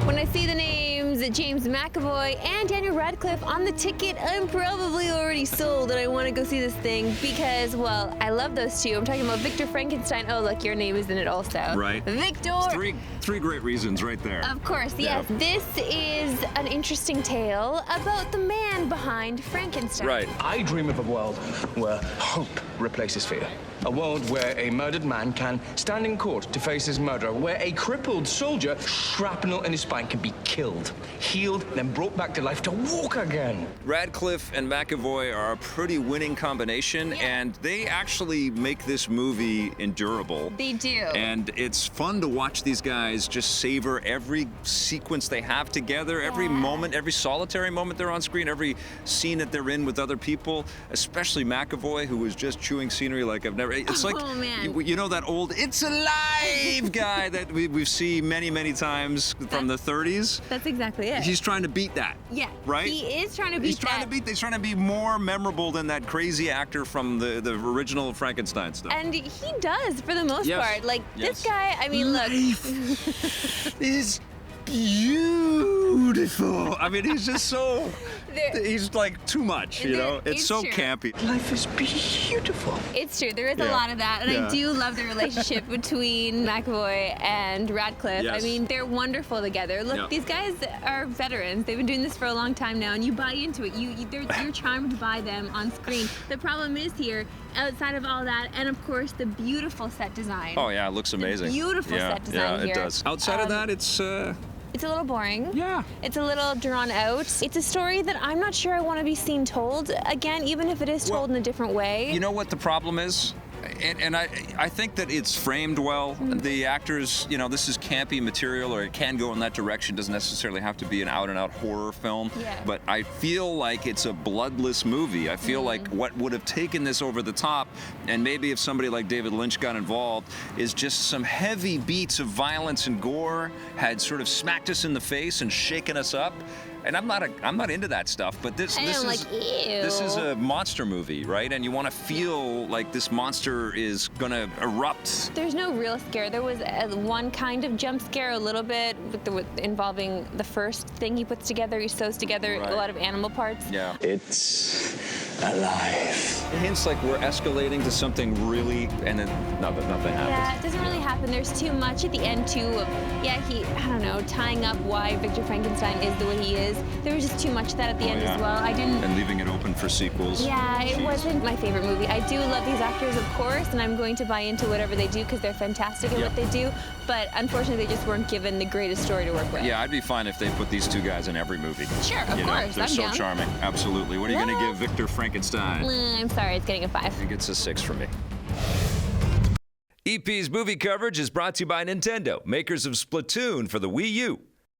When I see the names James McAvoy and Daniel Radcliffe on the ticket, I'm probably already sold and I want to go see this thing because, well, I love those two. I'm talking about Victor Frankenstein. Oh, look, your name is in it also. Right. Victor! Three great reasons right there. Of course, yes. Yeah. This is an interesting tale about the man behind Frankenstein. Right. I dream of a world where hope replaces fear. A world where a murdered man can stand in court to face his murderer, where a crippled soldier, shrapnel in his spine, can be killed, healed, then brought back to life to walk again. Radcliffe and McAvoy are a pretty winning combination, and they actually make this movie endurable. They do. And it's fun to watch these guys just savor every sequence they have together, every moment, every solitary moment they're on screen, every scene that they're in with other people, especially McAvoy, who was just chewing scenery like I've never. It's like, you know that old "It's Alive" guy that we see many times from the 30s? That's exactly it. He's trying to beat that. Yeah. Right? He is trying to beat that. He's trying to be more memorable than that crazy actor from the original Frankenstein stuff. And he does, for the most part. Like, this guy, I mean, look. Life is beautiful. I mean, he's just so... He's like too much, you know? It's so true. campy. Life is beautiful. It's true. There is a lot of that. And I do love the relationship between McAvoy and Radcliffe. Yes. I mean, they're wonderful together. Look, these guys are veterans. They've been doing this for a long time now, and you buy into it. You're charmed by them on screen. The problem is here, outside of all that, and of course, the beautiful set design. Oh, yeah, it looks amazing. The beautiful set design here. Yeah, it does. Outside of that, it's a little boring. Yeah. It's a little drawn out. It's a story that I'm not sure I want to be seen told again, even if it is told in a different way. You know what the problem is? And I think that it's framed well. The actors, you know, this is campy material, or it can go in that direction. It doesn't necessarily have to be an out-and-out horror film. Yeah. But I feel like it's a bloodless movie. I feel like what would have taken this over the top, and maybe if somebody like David Lynch got involved, is just some heavy beats of violence and gore had sort of smacked us in the face and shaken us up. And I'm not into that stuff, but this is a monster movie, right? And you want to feel like this monster is gonna erupt. There's no real scare. There was one kind of jump scare, a little bit, involving the first thing he puts together. He sews together a lot of animal parts. Yeah. It's alive. It hints like we're escalating to something really, and then nothing happens. Yeah, it doesn't really happen. There's too much at the end too of, I don't know, tying up why Victor Frankenstein is the way he is. There was just too much of that at the end as well. And leaving it open for sequels. Yeah, it wasn't my favorite movie. I do love these actors, of course, and I'm going to buy into whatever they do because they're fantastic at what they do. But unfortunately, they just weren't given the greatest story to work with. Yeah, I'd be fine if they put these two guys in every movie. Sure, of course. They're so charming. Absolutely. What are you going to give Victor Frankenstein? I'm sorry, it's getting a 5. It gets a 6 from me. EP's movie coverage is brought to you by Nintendo, makers of Splatoon for the Wii U.